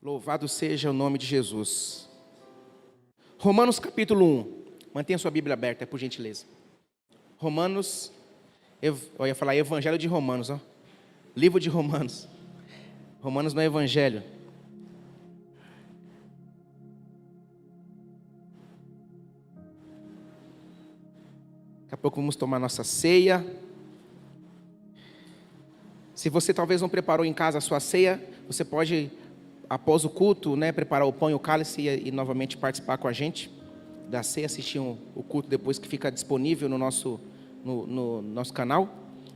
Louvado seja o nome de Jesus. Romanos capítulo 1. Mantenha sua Bíblia aberta, por gentileza. Romanos, eu ia falar Evangelho de Romanos, ó. Livro de Romanos. Romanos não é Evangelho. Daqui a pouco vamos tomar nossa ceia. Se você talvez não preparou em casa a sua ceia, você pode, após o culto, preparar o pão e o cálice e novamente participar com a gente da ceia, assistir o culto depois que fica disponível no nosso canal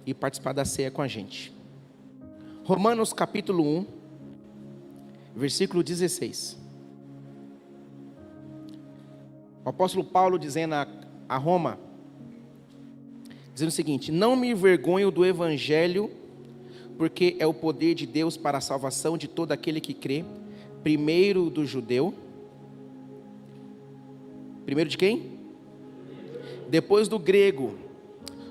e participar da ceia com a gente. Romanos capítulo 1, versículo 16. O apóstolo Paulo dizendo a Roma, dizendo o seguinte: não me envergonho do evangelho, porque é o poder de Deus para a salvação de todo aquele que crê, primeiro do judeu. Primeiro de quem? Depois do grego,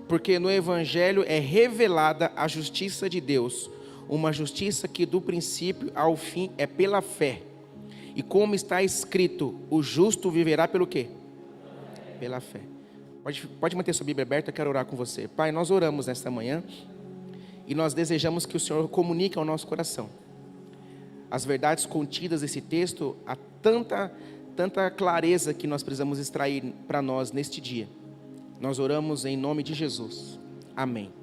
porque no evangelho é revelada a justiça de Deus, uma justiça que do princípio ao fim é pela fé. E como está escrito, o justo viverá pelo quê? Pela fé. Pode manter sua Bíblia aberta, eu quero orar com você. Pai, nós oramos nesta manhã e nós desejamos que o Senhor comunique ao nosso coração as verdades contidas nesse texto, há tanta clareza que nós precisamos extrair para nós neste dia. Nós oramos em nome de Jesus. Amém.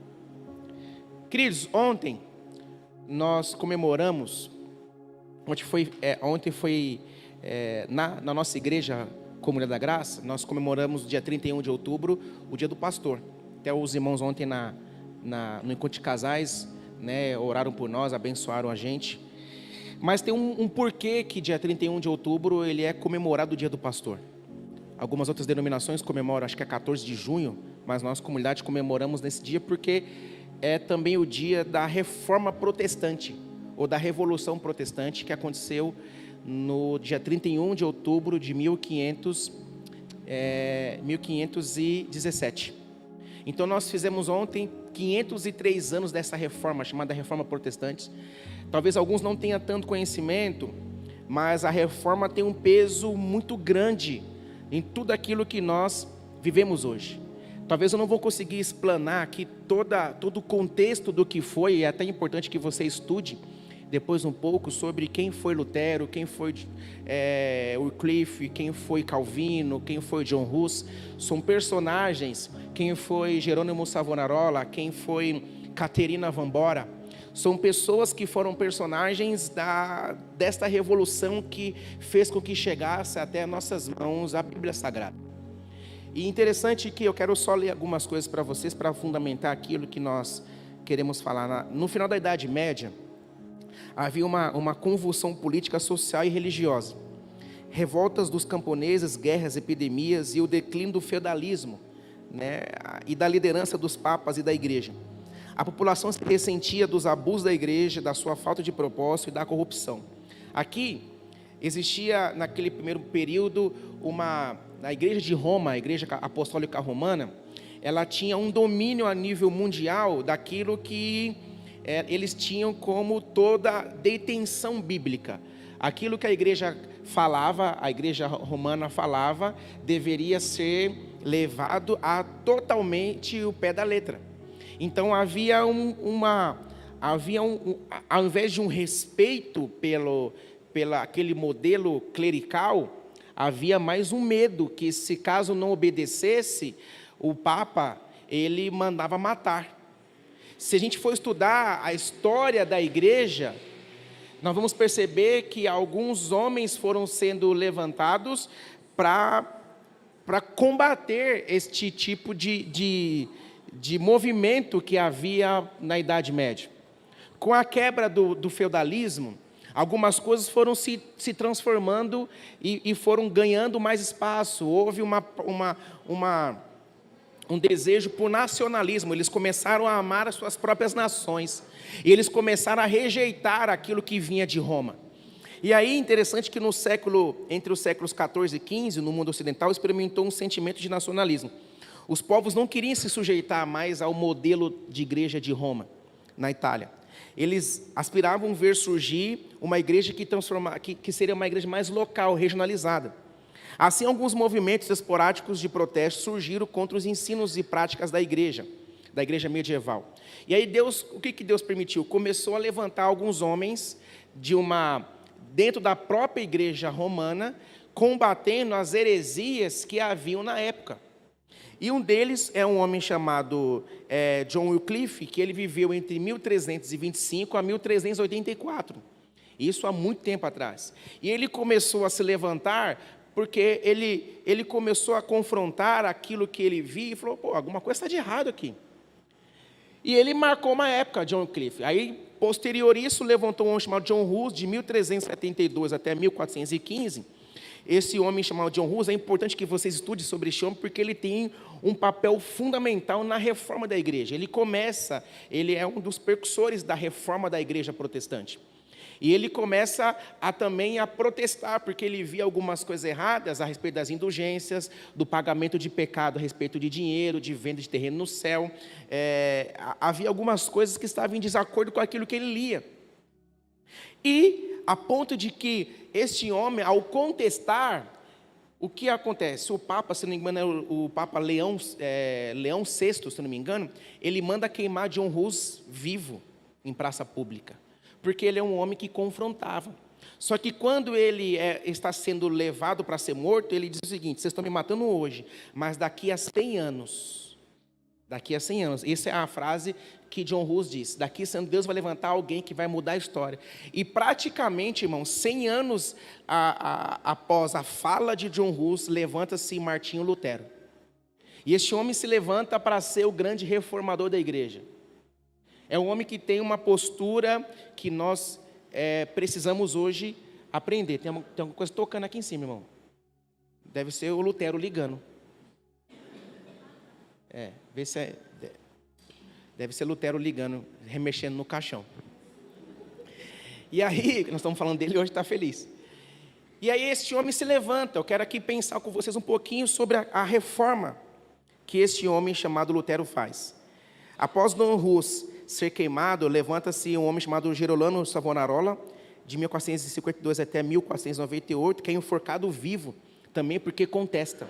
Queridos, ontem nós comemoramos, na nossa igreja Comunidade da Graça, nós comemoramos dia 31 de outubro, o dia do pastor. Até os irmãos ontem no encontro de casais, oraram por nós, abençoaram a gente. Mas tem um porquê que dia 31 de outubro ele é comemorado o dia do pastor. Algumas outras denominações comemoram, acho que é 14 de junho, mas nós, comunidade, comemoramos nesse dia porque é também o dia da reforma protestante, ou da revolução protestante, que aconteceu no dia 31 de outubro de 1517. Então nós fizemos ontem 503 anos dessa reforma, chamada Reforma Protestante. Talvez alguns não tenham tanto conhecimento, mas a reforma tem um peso muito grande em tudo aquilo que nós vivemos hoje. Talvez eu não vou conseguir explanar aqui todo o contexto do que foi, e é até importante que você estude depois um pouco sobre quem foi Lutero, quem foi Wycliffe, quem foi Calvino, quem foi John Hus. São personagens, quem foi Jerônimo Savonarola, quem foi Caterina Van Bora. São pessoas que foram personagens desta revolução que fez com que chegasse até nossas mãos a Bíblia Sagrada. E interessante que eu quero só ler algumas coisas para vocês, para fundamentar aquilo que nós queremos falar. No final da Idade Média, havia uma convulsão política, social e religiosa. Revoltas dos camponeses, guerras, epidemias e o declínio do feudalismo, e da liderança dos papas e da igreja. A população se ressentia dos abusos da igreja, da sua falta de propósito e da corrupção. Aqui existia, naquele primeiro período, na igreja de Roma, a igreja apostólica romana, ela tinha um domínio a nível mundial daquilo que eles tinham como toda detenção bíblica. Aquilo que a igreja falava, a igreja romana falava, deveria ser levado a totalmente o pé da letra. Então havia ao invés de um respeito pelo aquele modelo clerical, havia mais um medo que, se caso não obedecesse, o Papa ele mandava matar. Se a gente for estudar a história da igreja, nós vamos perceber que alguns homens foram sendo levantados para combater este tipo de movimento que havia na Idade Média. Com a quebra do feudalismo, algumas coisas foram se transformando e foram ganhando mais espaço. Houve um desejo por nacionalismo. Eles começaram a amar as suas próprias nações. E eles começaram a rejeitar aquilo que vinha de Roma. E aí, interessante que entre os séculos 14 e 15, no mundo ocidental, experimentou um sentimento de nacionalismo. Os povos não queriam se sujeitar mais ao modelo de igreja de Roma, na Itália. Eles aspiravam ver surgir uma igreja que seria uma igreja mais local, regionalizada. Assim, alguns movimentos esporádicos de protesto surgiram contra os ensinos e práticas da igreja medieval. E aí o que Deus permitiu? Começou a levantar alguns homens dentro da própria igreja romana, combatendo as heresias que haviam na época. E um deles é um homem chamado John Wycliffe, que ele viveu entre 1325 a 1384. Isso há muito tempo atrás. E ele começou a se levantar porque ele começou a confrontar aquilo que ele via e falou, alguma coisa está de errado aqui. E ele marcou uma época, John Wycliffe. Aí, posterior a isso, levantou um homem chamado John Hus, de 1372 até 1415. Esse homem chamado John Hus, é importante que vocês estudem sobre esse homem, porque ele tem um papel fundamental na reforma da igreja. Ele é um dos precursores da reforma da igreja protestante. E ele começa também a protestar, porque ele via algumas coisas erradas a respeito das indulgências, do pagamento de pecado a respeito de dinheiro, de venda de terreno no céu. Havia algumas coisas que estavam em desacordo com aquilo que ele lia. E a ponto de que este homem, ao contestar, o que acontece? O Papa, se não me engano, é o Papa Leão VI, se não me engano, ele manda queimar John Hus vivo em praça pública. Porque ele é um homem que confrontava. Só que quando ele está sendo levado para ser morto, ele diz o seguinte, vocês estão me matando hoje, mas daqui a 100 anos, essa é a frase que John Hus disse, daqui a 100 anos Deus vai levantar alguém que vai mudar a história. E praticamente, irmãos, 100 anos após a fala de John Hus, levanta-se Martinho Lutero. E este homem se levanta para ser o grande reformador da igreja. É um homem que tem uma postura que nós precisamos hoje aprender. Tem alguma coisa tocando aqui em cima, irmão. Deve ser o Lutero ligando. Deve ser Lutero ligando, remexendo no caixão. E aí, nós estamos falando dele hoje, está feliz. E aí esse homem se levanta. Eu quero aqui pensar com vocês um pouquinho sobre a reforma que esse homem chamado Lutero faz. Após John Hus ser queimado, levanta-se um homem chamado Gerolano Savonarola, de 1452 até 1498, que é enforcado vivo, também porque contesta.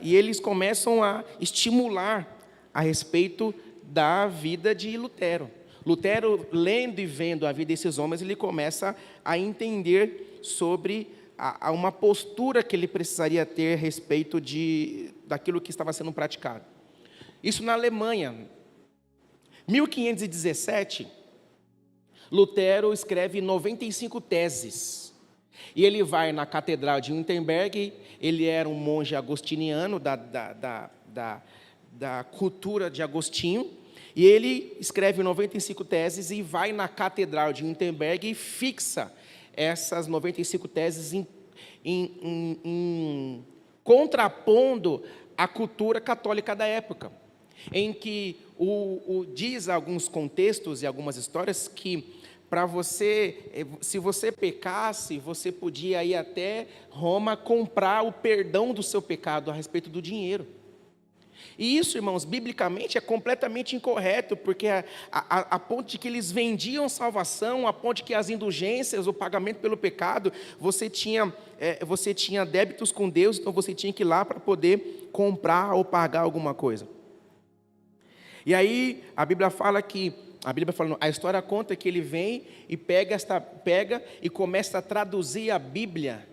E eles começam a estimular a respeito da vida de Lutero. Lutero, lendo e vendo a vida desses homens, ele começa a entender sobre uma postura que ele precisaria ter a respeito daquilo que estava sendo praticado. Isso na Alemanha. 1517, Lutero escreve 95 teses. E ele vai na Catedral de Wittenberg, ele era um monge agostiniano da cultura de Agostinho, e ele escreve 95 teses e vai na Catedral de Wittenberg e fixa essas 95 teses contrapondo a cultura católica da época, em que diz alguns contextos e algumas histórias que se você pecasse, você podia ir até Roma comprar o perdão do seu pecado a respeito do dinheiro. E isso, irmãos, biblicamente é completamente incorreto, porque a ponto de que eles vendiam salvação, a ponto de que as indulgências, o pagamento pelo pecado, você tinha débitos com Deus, então você tinha que ir lá para poder comprar ou pagar alguma coisa. E aí a a história conta que ele vem e pega e começa a traduzir a Bíblia.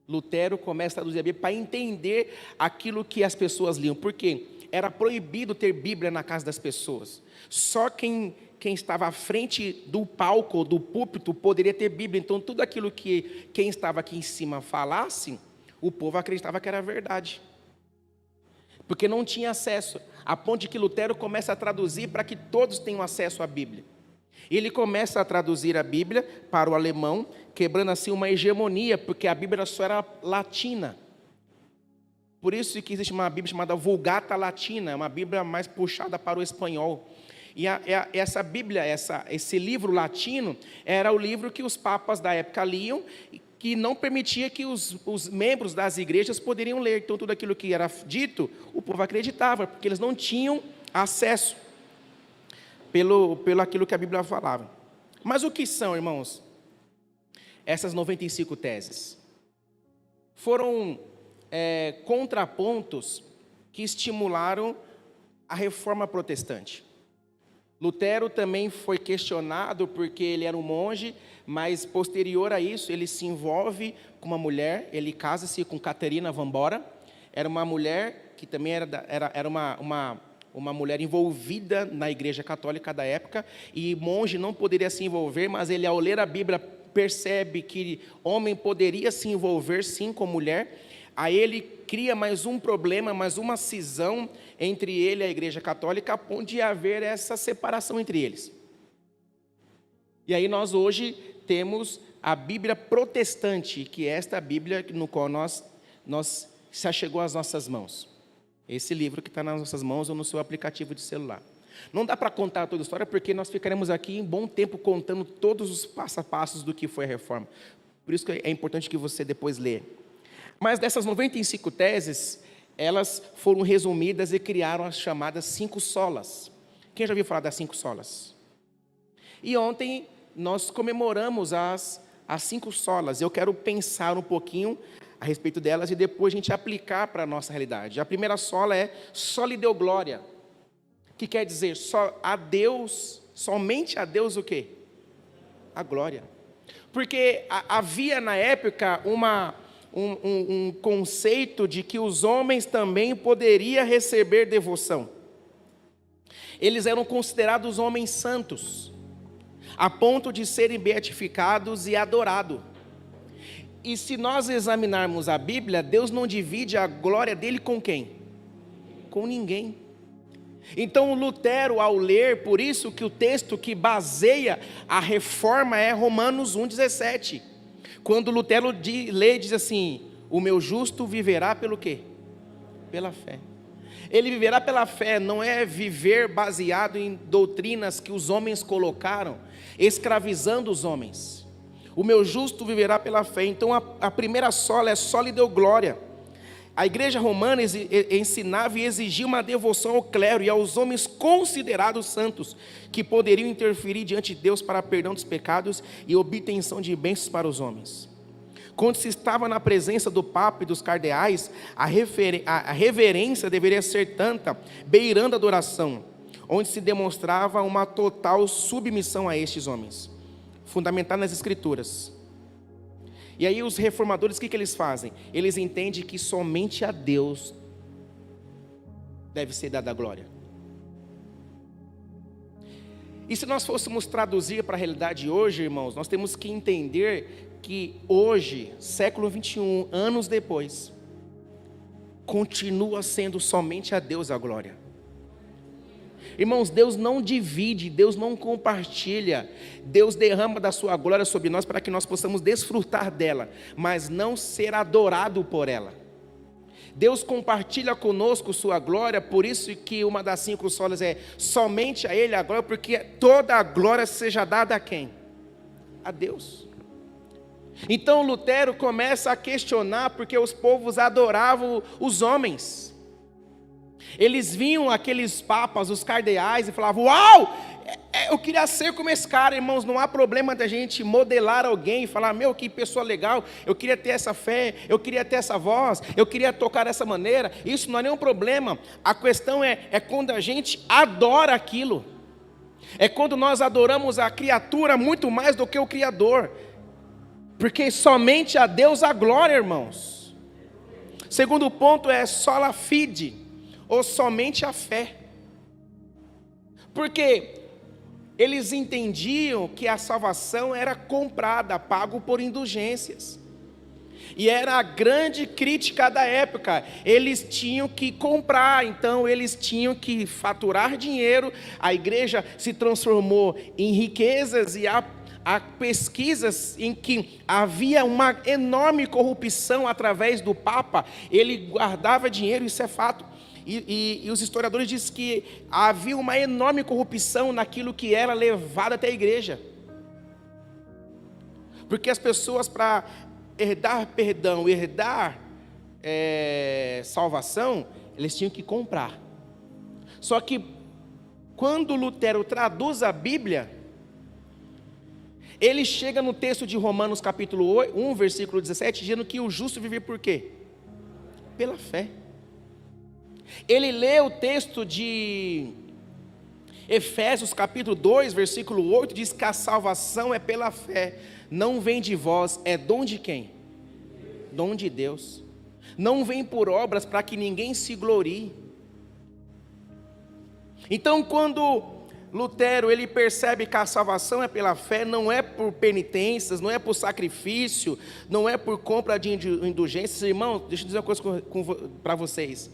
Lutero começa a traduzir a Bíblia para entender aquilo que as pessoas liam. Por quê? Era proibido ter Bíblia na casa das pessoas. Só quem estava à frente do palco, do púlpito, poderia ter Bíblia. Então, tudo aquilo que quem estava aqui em cima falasse, o povo acreditava que era verdade. Porque não tinha acesso. A ponto de que Lutero começa a traduzir para que todos tenham acesso à Bíblia. Ele começa a traduzir a Bíblia para o alemão, quebrando assim uma hegemonia, porque a Bíblia só era latina. Por isso que existe uma Bíblia chamada Vulgata Latina, uma Bíblia mais puxada para o espanhol. E essa Bíblia, esse livro latino, era o livro que os papas da época liam, que não permitia que os membros das igrejas poderiam ler. Então, tudo aquilo que era dito, o povo acreditava, porque eles não tinham acesso. pelo aquilo que a Bíblia falava. Mas o que são, irmãos, essas 95 teses? Foram contrapontos que estimularam a reforma protestante. Lutero também foi questionado porque ele era um monge, mas posterior a isso ele se envolve com uma mulher, ele casa-se com Caterina van Bora, era uma mulher que também era uma mulher envolvida na Igreja Católica da época, e monge não poderia se envolver, mas ele, ao ler a Bíblia, percebe que homem poderia se envolver sim com mulher. Aí ele cria mais um problema, mais uma cisão entre ele e a Igreja Católica, a ponto de haver essa separação entre eles. E aí nós hoje temos a Bíblia protestante, que é esta Bíblia no qual nós se achegou às nossas mãos. Esse livro que está nas nossas mãos ou no seu aplicativo de celular. Não dá para contar toda a história, porque nós ficaremos aqui em bom tempo contando todos os passo a passos do que foi a reforma. Por isso que é importante que você depois leia. Mas dessas 95 teses, elas foram resumidas e criaram as chamadas 5 solas. Quem já ouviu falar das 5 solas? E ontem nós comemoramos as 5 solas. Eu quero pensar um pouquinho a respeito delas e depois a gente aplicar para a nossa realidade. A primeira sola é só lhe deu glória. Que quer dizer, somente a Deus o quê? A glória. Porque havia na época um conceito de que os homens também poderiam receber devoção. Eles eram considerados homens santos, a ponto de serem beatificados e adorados. E se nós examinarmos a Bíblia, Deus não divide a glória dele com quem? Com ninguém. Então Lutero, ao ler, por isso que o texto que baseia a reforma é Romanos 1,17. Quando Lutero lê, diz assim: o meu justo viverá pelo quê? Pela fé. Ele viverá pela fé, não é viver baseado em doutrinas que os homens colocaram, escravizando os homens. O meu justo viverá pela fé. Então a primeira sola é só lhe deu glória. A igreja romana ensinava e exigia uma devoção ao clero e aos homens considerados santos, que poderiam interferir diante de Deus para perdão dos pecados e obtenção de bênçãos para os homens. Quando se estava na presença do Papa e dos cardeais, a reverência deveria ser tanta, beirando a adoração, onde se demonstrava uma total submissão a estes homens, fundamentada nas Escrituras. E aí os reformadores, o que eles fazem? Eles entendem que somente a Deus deve ser dada a glória. E se nós fôssemos traduzir para a realidade hoje, irmãos, nós temos que entender que hoje, século 21, anos depois, continua sendo somente a Deus a glória. Irmãos, Deus não divide, Deus não compartilha, Deus derrama da sua glória sobre nós para que nós possamos desfrutar dela, mas não ser adorado por ela. Deus compartilha conosco sua glória, por isso que uma das 5 solas é somente a Ele a glória, porque toda a glória seja dada a quem? A Deus. Então Lutero começa a questionar porque os povos adoravam os homens. Eles viam aqueles papas, os cardeais, e falavam: uau, eu queria ser como esse cara. Irmãos, não há problema da gente modelar alguém e falar: meu, que pessoa legal, eu queria ter essa fé, eu queria ter essa voz, eu queria tocar dessa maneira. Isso não é nenhum problema. A questão é quando a gente adora aquilo. É quando nós adoramos a criatura muito mais do que o Criador. Porque somente a Deus a glória, irmãos. Segundo ponto é sola fide, ou somente a fé. Porque eles entendiam que a salvação era comprada, pago por indulgências. E era a grande crítica da época. Eles tinham que comprar, então eles tinham que faturar dinheiro. A igreja se transformou em riquezas e há pesquisas em que havia uma enorme corrupção através do Papa. Ele guardava dinheiro, isso é fato. E os historiadores dizem que havia uma enorme corrupção naquilo que era levado até a igreja. Porque as pessoas, para herdar perdão, herdar salvação, eles tinham que comprar. Só que quando Lutero traduz a Bíblia, ele chega no texto de Romanos capítulo 1, versículo 17, dizendo que o justo vive por quê? Pela fé. Ele lê o texto de Efésios capítulo 2, versículo 8, diz que a salvação é pela fé, não vem de vós, é dom de quem? Dom de Deus. Não vem por obras para que ninguém se glorie. Então, quando Lutero ele percebe que a salvação é pela fé, não é por penitências, não é por sacrifício, não é por compra de indulgências. Irmão, deixa eu dizer uma coisa para vocês.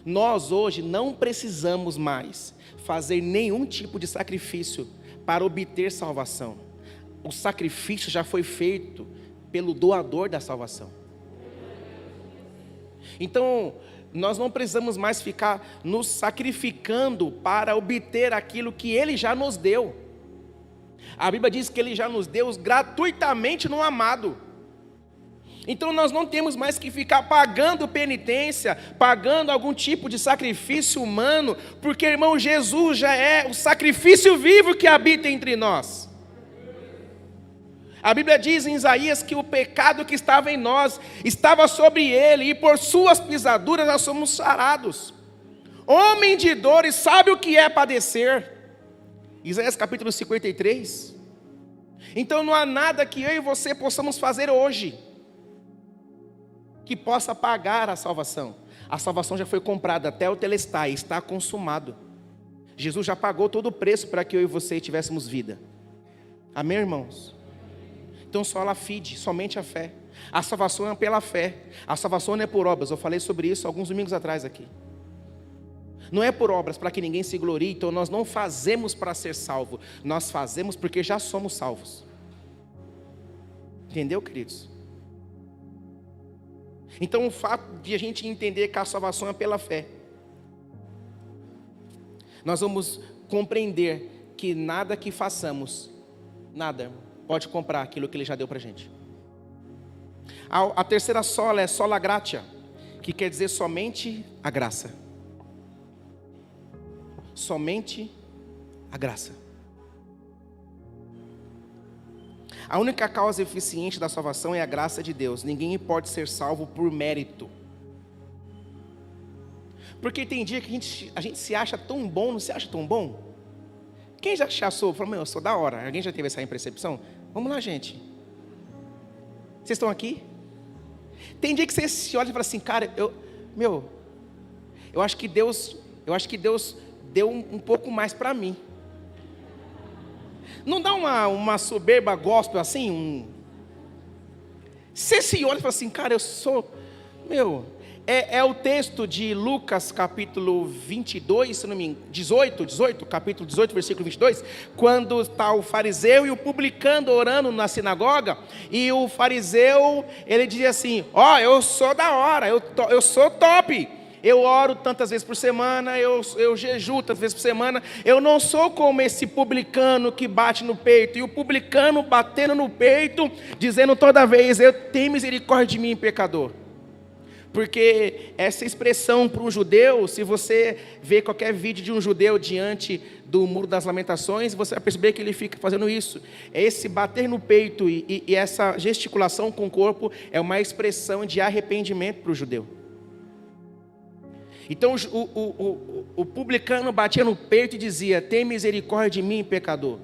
Nós hoje não precisamos mais fazer nenhum tipo de sacrifício para obter salvação. O sacrifício já foi feito pelo doador da salvação. Então, nós não precisamos mais ficar nos sacrificando para obter aquilo que Ele já nos deu. A Bíblia diz que Ele já nos deu gratuitamente no amado. Então nós não temos mais que ficar pagando penitência, pagando algum tipo de sacrifício humano, porque, irmão, Jesus já é o sacrifício vivo que habita entre nós. A Bíblia diz em Isaías que o pecado que estava em nós estava sobre Ele, e por suas pisaduras nós somos sarados. Homem de dores, sabe o que é padecer? Isaías capítulo 53. Então não há nada que eu e você possamos fazer hoje que possa pagar a salvação. A salvação já foi comprada até o telestai, está consumado. Jesus já pagou todo o preço para que eu e você tivéssemos vida. Amém, irmãos? Então sola fide, somente a fé. A salvação é pela fé. A salvação não é por obras. Eu falei sobre isso alguns domingos atrás aqui. Não é por obras para que ninguém se glorie. Então nós não fazemos para ser salvo. Nós fazemos porque já somos salvos. Entendeu, queridos? Então o fato de a gente entender que a salvação é pela fé, nós vamos compreender que nada que façamos, nada pode comprar aquilo que Ele já deu para a gente. A terceira sola é sola gratia, que quer dizer somente a graça. Somente a graça. A única causa eficiente da salvação é a graça de Deus. Ninguém pode ser salvo por mérito. Porque tem dia que a gente se acha tão bom, não se acha tão bom? Quem já achou? Falou, meu, eu sou da hora. Alguém já teve essa percepção? Vamos lá, gente. Vocês estão aqui? Tem dia que você se olha e fala assim, cara, eu acho que Deus deu um pouco mais para mim. Não dá uma soberba gospel assim? Você se olha e fala assim, cara, eu sou... É o texto de Lucas capítulo 22, se não me engano, 18, capítulo 18, versículo 22, quando está o fariseu e o publicano orando na sinagoga, e o fariseu, ele diz assim, eu sou da hora, eu sou top. Eu oro tantas vezes por semana, eu jejuo tantas vezes por semana. Eu não sou como esse publicano que bate no peito. E o publicano batendo no peito, dizendo toda vez, eu tenho misericórdia de mim, pecador. Porque essa expressão para um judeu, se você vê qualquer vídeo de um judeu diante do Muro das Lamentações, você vai perceber que ele fica fazendo isso. Esse bater no peito e essa gesticulação com o corpo é uma expressão de arrependimento para o judeu. Então o publicano batia no peito e dizia, tem misericórdia de mim, pecador.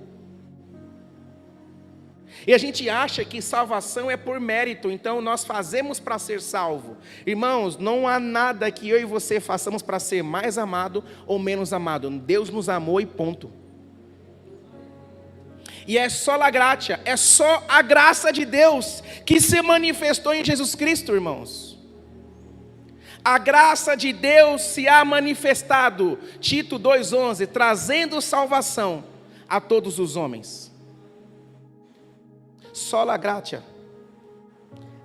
E a gente acha que salvação é por mérito, então nós fazemos para ser salvo. Irmãos, não há nada que eu e você façamos para ser mais amado ou menos amado. Deus nos amou e ponto. E é só a gratia, é só a graça de Deus que se manifestou em Jesus Cristo, irmãos. A graça de Deus se há manifestado, Tito 2,11, trazendo salvação a todos os homens. Sola gratia,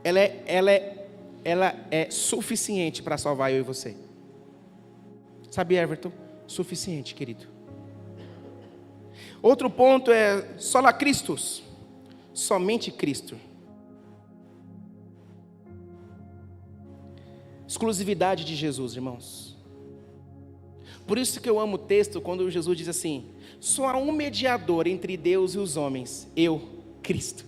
ela é suficiente para salvar eu e você. Sabe, Everton? Suficiente, querido. Outro ponto é sola Christus, somente Cristo. Exclusividade de Jesus, irmãos. Por isso que eu amo o texto quando Jesus diz assim: só há um mediador entre Deus e os homens, eu, Cristo.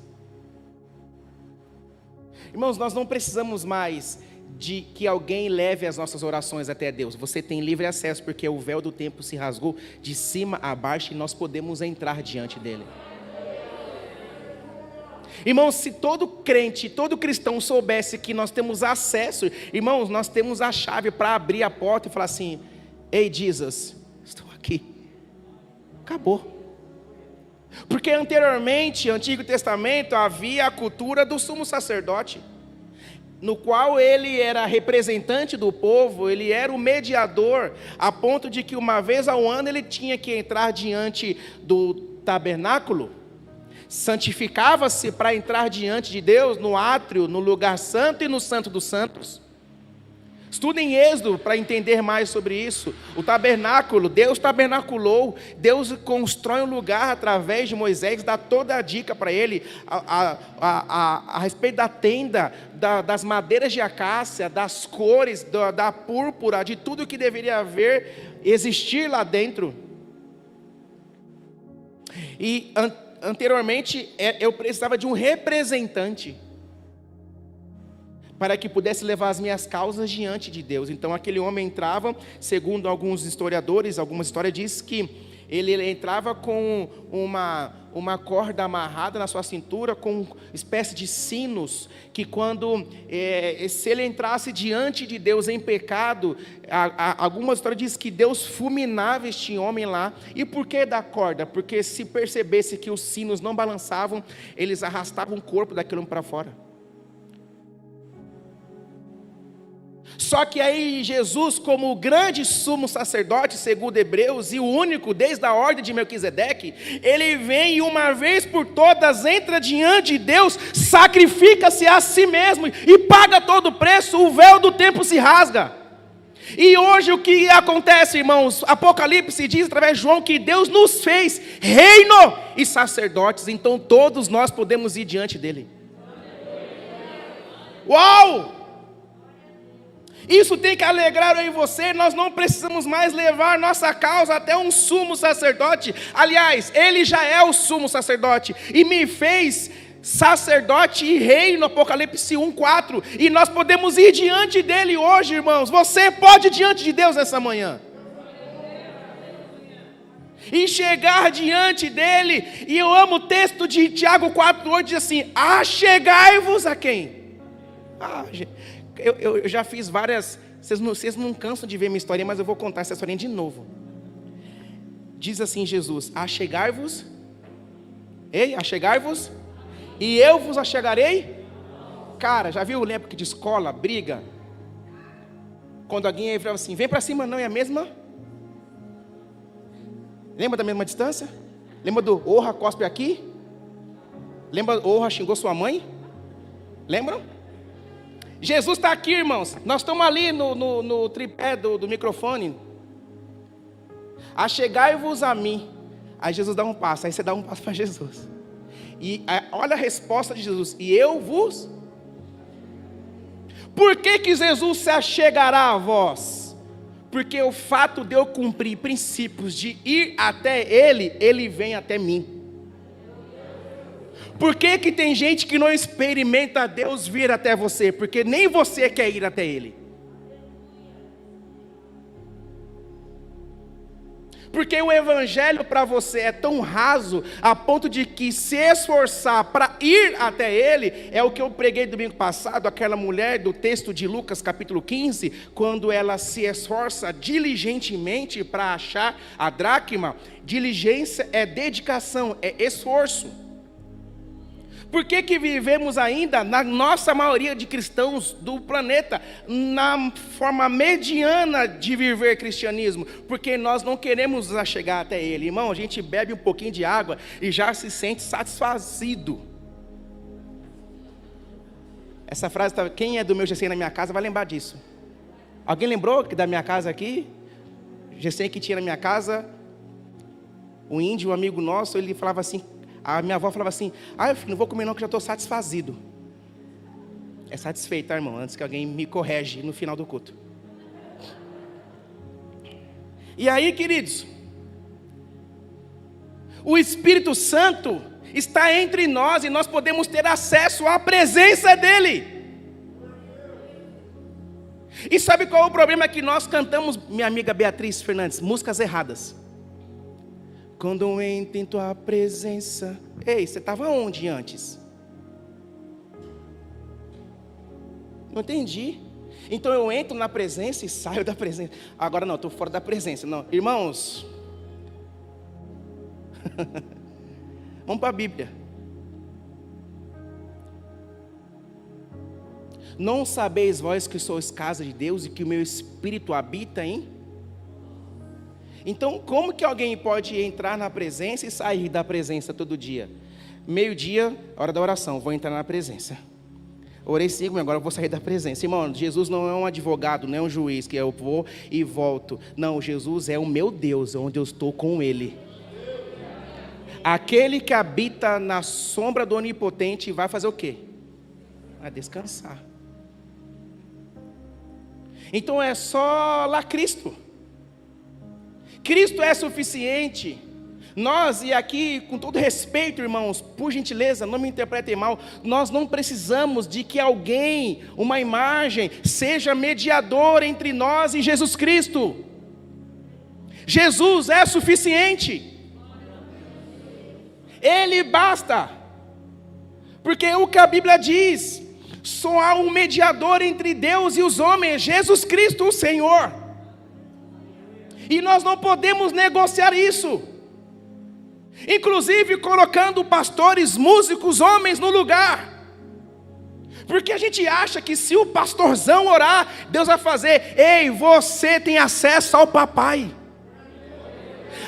Irmãos, nós não precisamos mais de que alguém leve as nossas orações até Deus. Você tem livre acesso, porque o véu do templo se rasgou de cima a baixo e nós podemos entrar diante dele. Irmãos, se todo crente, todo cristão soubesse que nós temos acesso, irmãos, nós temos a chave para abrir a porta e falar assim: ei, Jesus, estou aqui. Acabou. Porque anteriormente, Antigo Testamento, havia a cultura do sumo sacerdote, no qual ele era representante do povo, ele era o mediador, a ponto de que uma vez ao ano ele tinha que entrar diante do tabernáculo, santificava-se para entrar diante de Deus, no átrio, no lugar santo e no santo dos santos. Estudem Êxodo para entender mais sobre isso. O tabernáculo, Deus tabernaculou, Deus constrói um lugar através de Moisés, dá toda a dica para ele, a respeito da tenda, das madeiras de acácia, das cores, da púrpura, de tudo que deveria existir lá dentro. E anteriormente eu precisava de um representante para que pudesse levar as minhas causas diante de Deus. Então aquele homem entrava, segundo alguns historiadores, alguma história diz que ele entrava com uma corda amarrada na sua cintura, com uma espécie de sinos, que quando, se ele entrasse diante de Deus em pecado, alguma história diz que Deus fulminava este homem lá. E por que da corda? Porque se percebesse que os sinos não balançavam, eles arrastavam o corpo daquele homem para fora. Só que aí Jesus, como o grande sumo sacerdote, segundo Hebreus, e o único desde a ordem de Melquisedeque, ele vem e uma vez por todas entra diante de Deus, sacrifica-se a si mesmo e paga todo o preço, o véu do templo se rasga. E hoje o que acontece, irmãos? Apocalipse diz através de João que Deus nos fez reino e sacerdotes, então todos nós podemos ir diante dele. Uau! Isso tem que alegrar eu e você. Nós não precisamos mais levar nossa causa até um sumo sacerdote. Aliás, ele já é o sumo sacerdote e me fez sacerdote e rei no Apocalipse 1:4. E nós podemos ir diante dele hoje, irmãos. Você pode ir diante de Deus essa manhã e chegar diante dele. E eu amo o texto de Tiago 4:8, diz assim: achegai-vos a quem? Eu já fiz várias, vocês não cansam de ver minha história, mas eu vou contar essa história de novo. Diz assim Jesus: achegai-vos, achegai-vos, e eu vos achegarei. Cara, já viu o exemplo de escola, briga? Quando alguém falava assim: vem para cima, não é a mesma? Lembra da mesma distância? Lembra do orra cospe aqui? Lembra orra xingou sua mãe? Lembram? Jesus está aqui, irmãos. Nós estamos ali no tripé do microfone. Achegai-vos a mim. Aí Jesus dá um passo. Aí você dá um passo para Jesus. E olha a resposta de Jesus: e eu vos. Por que Jesus se achegará a vós? Porque o fato de eu cumprir princípios de ir até Ele, Ele vem até mim. Por que tem gente que não experimenta Deus vir até você? Porque nem você quer ir até Ele. Porque o evangelho para você é tão raso, a ponto de que se esforçar para ir até Ele, é o que eu preguei domingo passado, aquela mulher do texto de Lucas capítulo 15, quando ela se esforça diligentemente para achar a dracma. Diligência é dedicação, é esforço. Por que vivemos ainda, na nossa maioria de cristãos do planeta, na forma mediana de viver cristianismo? Porque nós não queremos chegar até Ele. Irmão, a gente bebe um pouquinho de água e já se sente satisfazido. Essa frase, quem é do meu GC na minha casa vai lembrar disso. Alguém lembrou da minha casa aqui? GC que tinha na minha casa, um índio, um amigo nosso, ele falava assim... A minha avó falava assim: eu filho, não vou comer não que já estou satisfazido. É satisfeito, tá, irmão? Antes que alguém me corrige no final do culto. E aí, queridos, o Espírito Santo está entre nós e nós podemos ter acesso à presença dEle. E sabe qual é o problema? Que nós cantamos, minha amiga Beatriz Fernandes, músicas erradas. Quando eu entro em tua presença. Ei, você estava onde antes? Não entendi. Então eu entro na presença e saio da presença. Agora não, estou fora da presença. Não, irmãos, vamos para a Bíblia. Não sabeis vós que sois casa de Deus e que o meu Espírito habita em? Então, como que alguém pode entrar na presença e sair da presença todo dia? Meio-dia, hora da oração, vou entrar na presença. Orei 5, agora eu vou sair da presença. Irmão, Jesus não é um advogado, não é um juiz, que eu vou e volto. Não, Jesus é o meu Deus, onde eu estou com Ele. Aquele que habita na sombra do Onipotente vai fazer o quê? Vai descansar. Então é só lá Cristo. Cristo é suficiente. Nós, e aqui com todo respeito, irmãos, por gentileza, não me interpretem mal, nós não precisamos de que alguém, uma imagem, seja mediador entre nós e Jesus Cristo. Jesus é suficiente. Ele basta. Porque o que a Bíblia diz, só há um mediador entre Deus e os homens, Jesus Cristo, o Senhor. E nós não podemos negociar isso. Inclusive colocando pastores, músicos, homens no lugar. Porque a gente acha que se o pastorzão orar, Deus vai fazer. Ei, você tem acesso ao papai.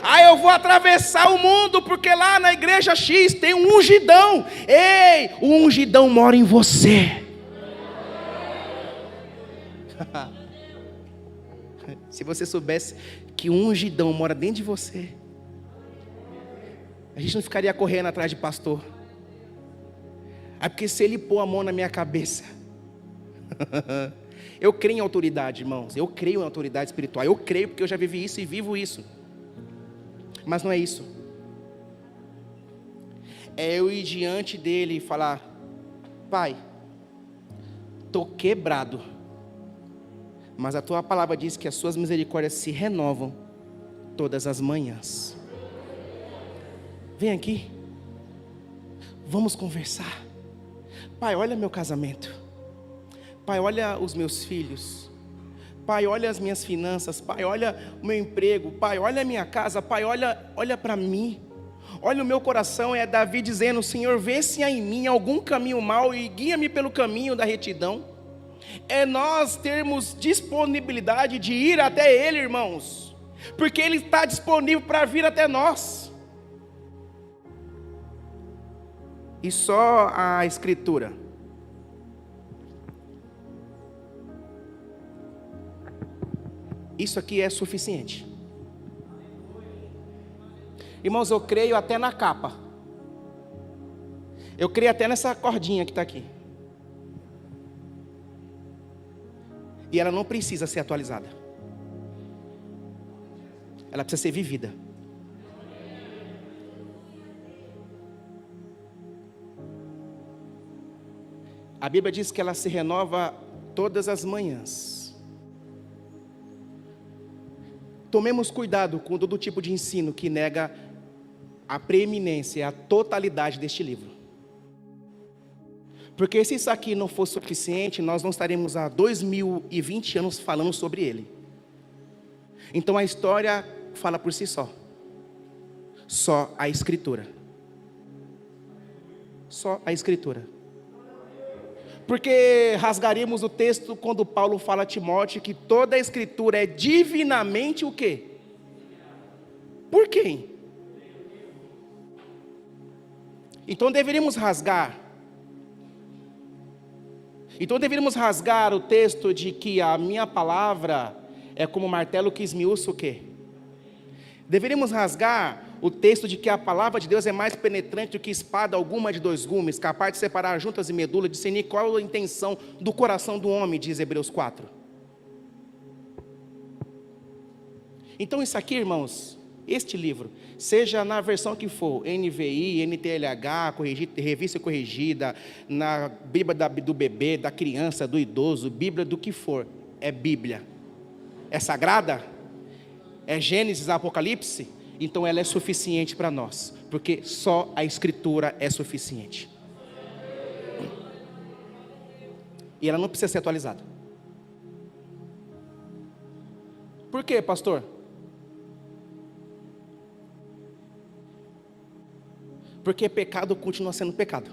Aí eu vou atravessar o mundo, porque lá na igreja X tem um ungidão. Ei, o ungidão mora em você. Se você soubesse que um ungidão mora dentro de você, a gente não ficaria correndo atrás de pastor. É porque se ele pôr a mão na minha cabeça, eu creio em autoridade, irmãos. Eu creio em autoridade espiritual. Eu creio porque eu já vivi isso e vivo isso. Mas não é isso. É eu ir diante dele e falar: Pai, estou quebrado, mas a tua palavra diz que as suas misericórdias se renovam todas as manhãs. Vem aqui, vamos conversar. Pai, olha meu casamento. Pai, olha os meus filhos. Pai, olha as minhas finanças. Pai, olha o meu emprego. Pai, olha a minha casa. Pai, olha para mim. Olha o meu coração. É Davi dizendo: Senhor, vê se há em mim algum caminho mau e guia-me pelo caminho da retidão. É nós termos disponibilidade de ir até Ele, irmãos, porque Ele está disponível para vir até nós. E só a Escritura. Isso aqui é suficiente. Irmãos, eu creio até na capa. Eu creio até nessa cordinha que está aqui. E ela não precisa ser atualizada. Ela precisa ser vivida. A Bíblia diz que ela se renova todas as manhãs. Tomemos cuidado com todo tipo de ensino que nega a preeminência, a totalidade deste livro. Porque se isso aqui não for suficiente, nós não estaremos há 2020 anos falando sobre ele. Então a história fala por si só. Só a Escritura. Só a Escritura. Porque rasgaríamos o texto quando Paulo fala a Timóteo que toda a Escritura é divinamente o quê? Por quem? Então deveríamos rasgar. Então deveríamos rasgar o texto de que a minha palavra é como martelo que esmiuça o quê? Deveríamos rasgar o texto de que a palavra de Deus é mais penetrante do que espada alguma de dois gumes, capaz de separar juntas e medula, discernir qual a intenção do coração do homem, diz Hebreus 4. Então isso aqui, irmãos, este livro, seja na versão que for, NVI, NTLH, revista corrigida, na Bíblia do bebê, da criança, do idoso, Bíblia do que for, é Bíblia. É sagrada? É Gênesis, Apocalipse? Então ela é suficiente para nós, porque só a Escritura é suficiente. E ela não precisa ser atualizada. Por quê, pastor? Porque pecado continua sendo pecado.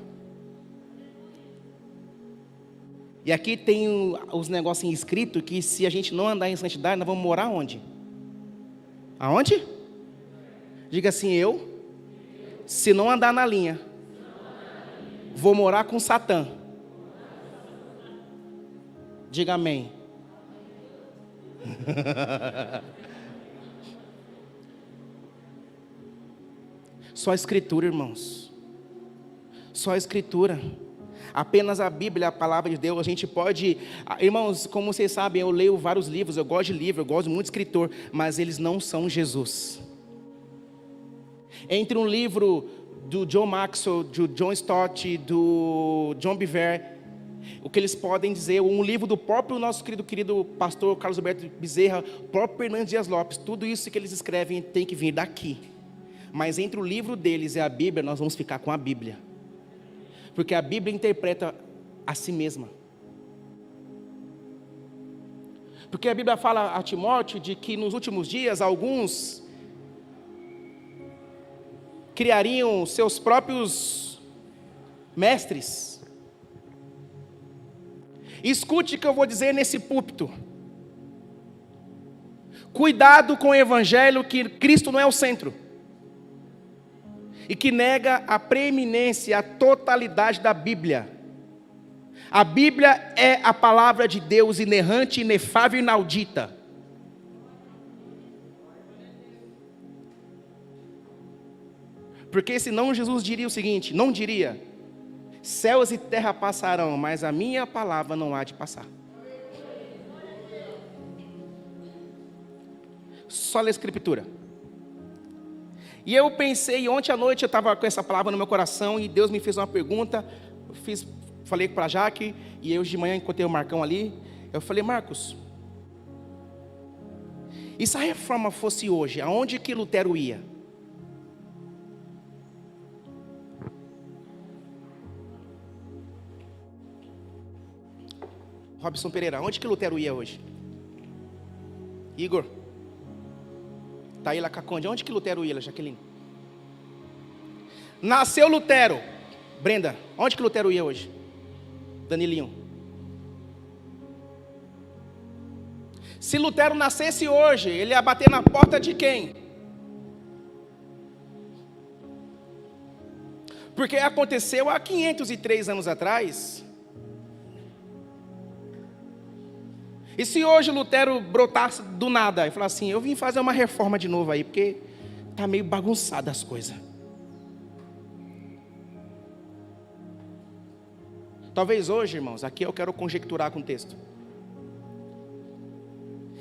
E aqui tem os negócios escritos que se a gente não andar em santidade, nós vamos morar onde? Aonde? Diga assim, se não andar na linha, vou morar com Satã. Diga amém. Só a Escritura, irmãos. Só a Escritura. Apenas a Bíblia, a palavra de Deus. A gente pode... Irmãos, como vocês sabem, eu leio vários livros. Eu gosto de livro, eu gosto de muito escritor. Mas eles não são Jesus. Entre um livro do John Maxwell, do John Stott, do John Bevere, o que eles podem dizer, um livro do próprio nosso querido pastor Carlos Alberto Bezerra, próprio Hernandes Dias Lopes, tudo isso que eles escrevem tem que vir daqui. Mas entre o livro deles e a Bíblia, nós vamos ficar com a Bíblia. Porque a Bíblia interpreta a si mesma. Porque a Bíblia fala a Timóteo de que nos últimos dias, alguns criariam seus próprios mestres. Escute o que eu vou dizer nesse púlpito. Cuidado com o evangelho que Cristo não é o centro. E que nega a preeminência, a totalidade da Bíblia. A Bíblia é a palavra de Deus inerrante, inefável e inaudita. Porque senão Jesus diria o seguinte, não diria: céus e terra passarão, mas a minha palavra não há de passar. Só ler a Escritura. E eu pensei, ontem à noite eu estava com essa palavra no meu coração e Deus me fez uma pergunta. Falei para a Jaque e hoje de manhã encontrei o Marcão ali. Eu falei: Marcos, e se a reforma fosse hoje, aonde que Lutero ia? Robson Pereira, aonde que Lutero ia hoje? Igor, Taíla Caconde, aonde que Lutero ia, Jaqueline? Nasceu Lutero. Brenda, aonde que Lutero ia hoje? Danilinho. Se Lutero nascesse hoje, ele ia bater na porta de quem? Porque aconteceu há 503 anos atrás. E se hoje Lutero brotasse do nada e falasse assim: eu vim fazer uma reforma de novo aí, porque está meio bagunçada as coisas. Talvez hoje, irmãos, aqui eu quero conjecturar com o texto.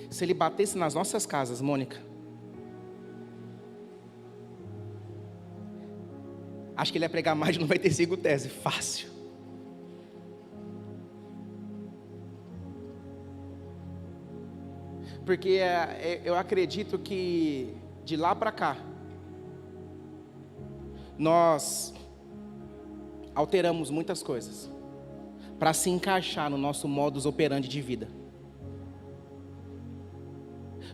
Se ele batesse nas nossas casas, Mônica, acho que ele ia pregar mais de 95 teses, fácil. Porque eu acredito que de lá para cá, nós alteramos muitas coisas para se encaixar no nosso modus operandi de vida.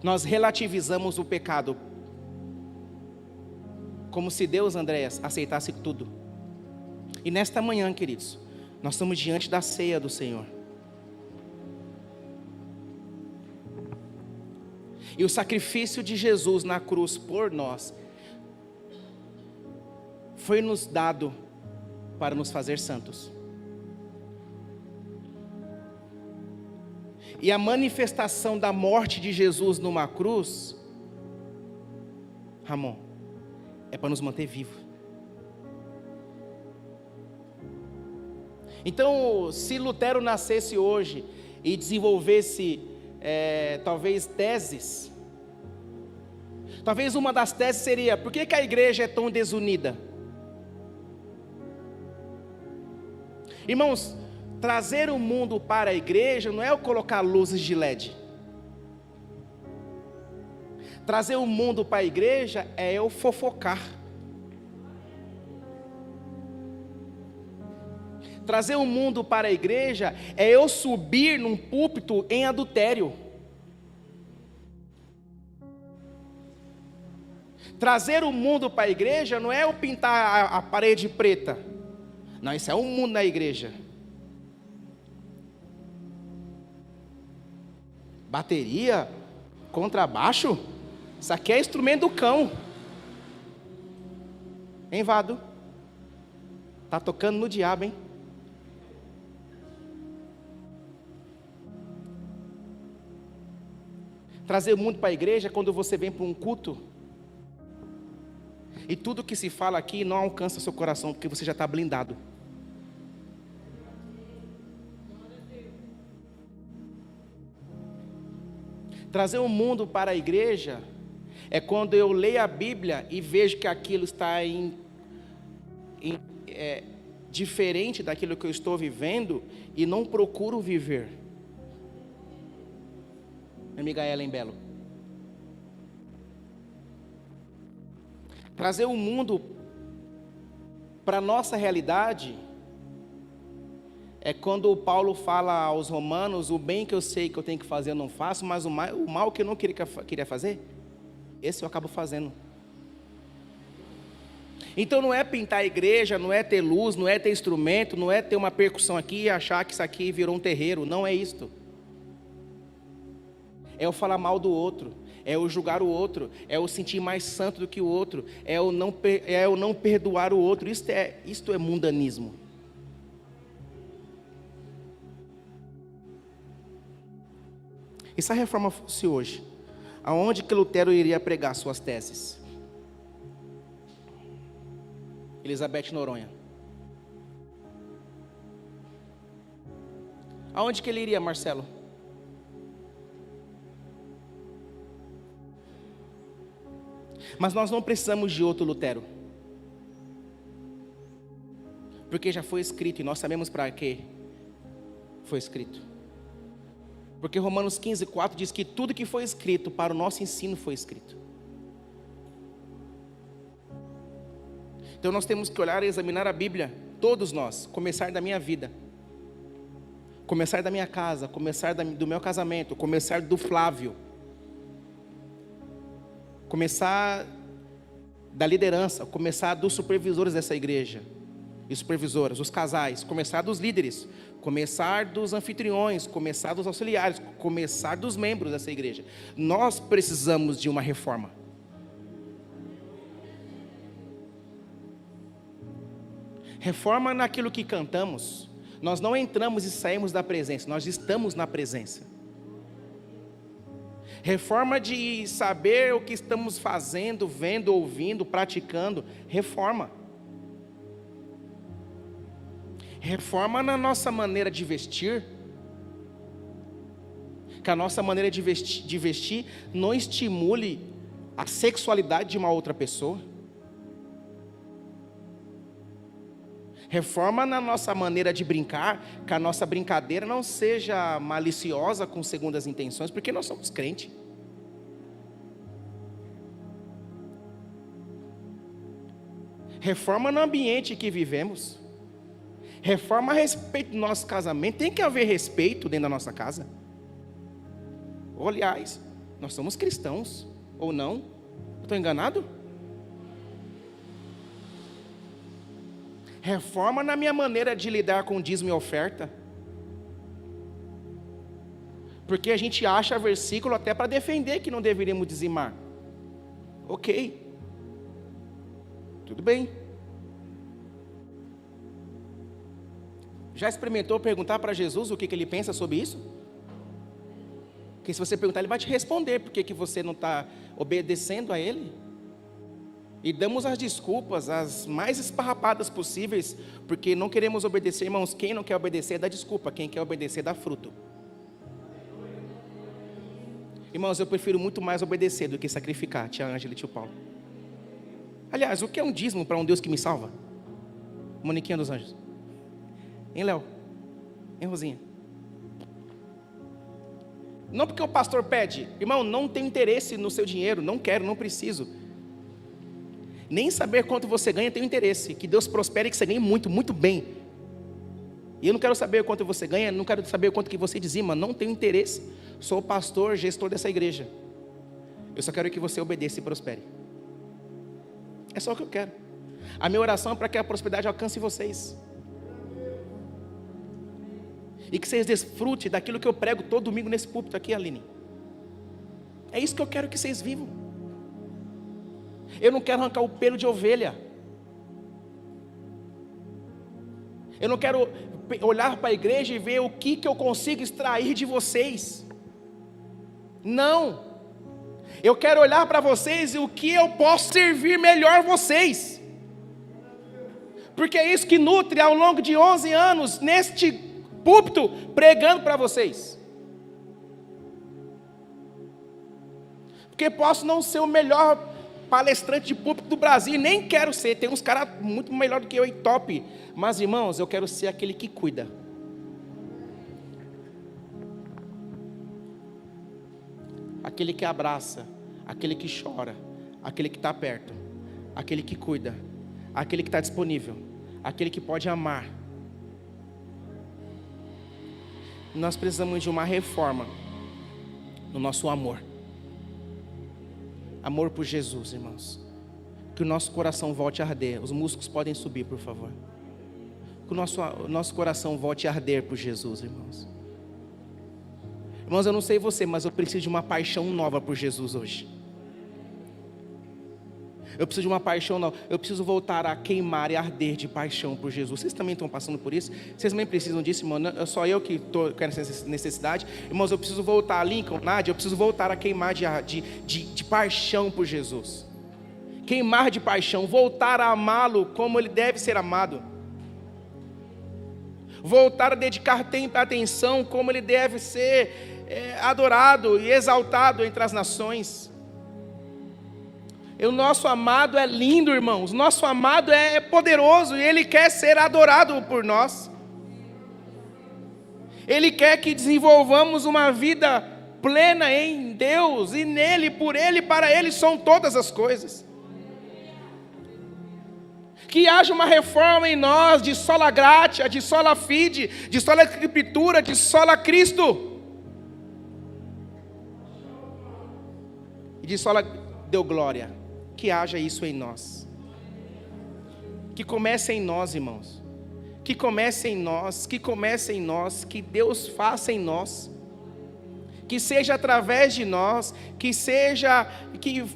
Nós relativizamos o pecado, como se Deus, Andréas, aceitasse tudo. E nesta manhã, queridos, nós estamos diante da ceia do Senhor. E o sacrifício de Jesus na cruz por nós foi nos dado para nos fazer santos. E a manifestação da morte de Jesus numa cruz, Ramon, é para nos manter vivos. Então, se Lutero nascesse hoje e desenvolvesse talvez teses Talvez uma das teses seria: por que a igreja é tão desunida? Irmãos, trazer o mundo para a igreja não é eu colocar luzes de LED. Trazer o mundo para a igreja é eu fofocar. Trazer o mundo para a igreja é eu subir num púlpito em adultério. Trazer o mundo para a igreja não é eu pintar a parede preta. Não, isso é o mundo na igreja. Bateria, contrabaixo, isso aqui é instrumento do cão. Hein, Vado? Tá tocando no diabo, hein? Trazer o mundo para a igreja é quando você vem para um culto e tudo que se fala aqui não alcança seu coração, porque você já está blindado. Trazer o mundo para a igreja é quando eu leio a Bíblia e vejo que aquilo está diferente daquilo que eu estou vivendo e não procuro viver. Minha amiga Ellen Belo. Trazer o mundo para a nossa realidade é quando o Paulo fala aos romanos: o bem que eu sei que eu tenho que fazer eu não faço, mas o mal que eu não queria fazer, esse eu acabo fazendo. Então não é pintar a igreja, não é ter luz, não é ter instrumento, não é ter uma percussão aqui e achar que isso aqui virou um terreiro, não é isto. É eu falar mal do outro, é eu julgar o outro, é eu sentir mais santo do que o outro, é eu não perdoar o outro. Isto é mundanismo. E se a reforma fosse hoje, aonde que Lutero iria pregar suas teses? Elizabeth Noronha. Aonde que ele iria, Marcelo? Mas nós não precisamos de outro Lutero, porque já foi escrito e nós sabemos para que foi escrito. Porque Romanos 15:4 diz que tudo que foi escrito para o nosso ensino foi escrito. Então nós temos que olhar e examinar a Bíblia, todos nós, começar da minha vida, começar da minha casa, começar do meu casamento, começar do Flávio, começar da liderança, começar dos supervisores dessa igreja e supervisoras, os casais, começar dos líderes, começar dos anfitriões, começar dos auxiliares, começar dos membros dessa igreja. Nós precisamos de uma reforma. Reforma naquilo que cantamos. Nós não entramos e saímos da presença, nós estamos na presença. Reforma de saber o que estamos fazendo, vendo, ouvindo, praticando. Reforma. Reforma na nossa maneira de vestir. Que a nossa maneira de vestir não estimule a sexualidade de uma outra pessoa. Reforma na nossa maneira de brincar, que a nossa brincadeira não seja maliciosa com segundas intenções, porque nós somos crentes. Reforma no ambiente que vivemos. Reforma a respeito do nosso casamento. Tem que haver respeito dentro da nossa casa. Aliás, nós somos cristãos, ou não? Estou enganado? Reforma na minha maneira de lidar com dízimo e oferta. Porque a gente acha versículo até para defender que não deveríamos dizimar. Ok. Tudo bem. Já experimentou perguntar para Jesus o que ele pensa sobre isso? Porque se você perguntar, ele vai te responder por que você não está obedecendo a ele. E damos as desculpas, as mais esparrapadas possíveis, porque não queremos obedecer. Irmãos, quem não quer obedecer dá desculpa, quem quer obedecer dá fruto. Irmãos, eu prefiro muito mais obedecer do que sacrificar, tia Ângela e tio Paulo. Aliás, o que é um dízimo para um Deus que me salva? Moniquinha dos Anjos. Hein, Léo? Hein, Rosinha? Não porque o pastor pede. Irmão, não tenho interesse no seu dinheiro, não quero, não preciso. Nem saber quanto você ganha tenho interesse. Que Deus prospere e que você ganhe muito, muito bem. E eu não quero saber quanto você ganha, não quero saber quanto que você dizima, não tenho interesse. Sou o pastor, gestor dessa igreja. Eu só quero que você obedeça e prospere. É só o que eu quero. A minha oração é para que a prosperidade alcance vocês. E que vocês desfrutem daquilo que eu prego todo domingo nesse púlpito aqui, Aline. É isso que eu quero que vocês vivam. Eu não quero arrancar o pelo de ovelha. Eu não quero olhar para a igreja e ver o que eu consigo extrair de vocês. Não. Eu quero olhar para vocês e o que eu posso servir melhor vocês. Porque é isso que nutre ao longo de 11 anos neste púlpito pregando para vocês. Porque posso não ser o melhor palestrante de púlpito do Brasil, nem quero ser, tem uns caras muito melhor do que eu e top, mas irmãos, eu quero ser aquele que cuida. Aquele que abraça, aquele que chora, aquele que está perto, aquele que cuida, aquele que está disponível, aquele que pode amar. Nós precisamos de uma reforma no nosso amor. Amor por Jesus, irmãos. Que o nosso coração volte a arder. Os músicos podem subir, por favor. Que o nosso coração volte a arder por Jesus, irmãos. Irmãos, eu não sei você, mas eu preciso de uma paixão nova por Jesus hoje. Eu preciso de uma paixão nova. Eu preciso voltar a queimar e arder de paixão por Jesus. Vocês também estão passando por isso? Vocês também precisam disso, irmão? Não, só eu que estou com essa necessidade. Irmãos, eu preciso voltar, Lincoln, Nádia, eu preciso voltar a queimar de paixão por Jesus. Queimar de paixão, voltar a amá-lo como ele deve ser amado. Voltar a dedicar tempo e atenção como ele deve ser adorado e exaltado entre as nações. O nosso amado é lindo, irmãos. Nosso amado é poderoso e Ele quer ser adorado por nós. Ele quer que desenvolvamos uma vida plena em Deus e nele, por Ele, para Ele são todas as coisas. Que haja uma reforma em nós de sola gratia, de sola fide, de sola escritura, de sola Cristo e de sola Deu glória. Que haja isso em nós. Que comece em nós, irmãos. Que comece em nós, que comece em nós, que Deus faça em nós. Que seja através de nós, que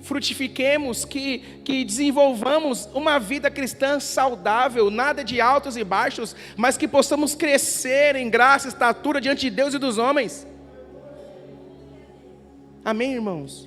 frutifiquemos, que desenvolvamos uma vida cristã saudável, nada de altos e baixos, mas que possamos crescer em graça e estatura diante de Deus e dos homens. Amém, irmãos?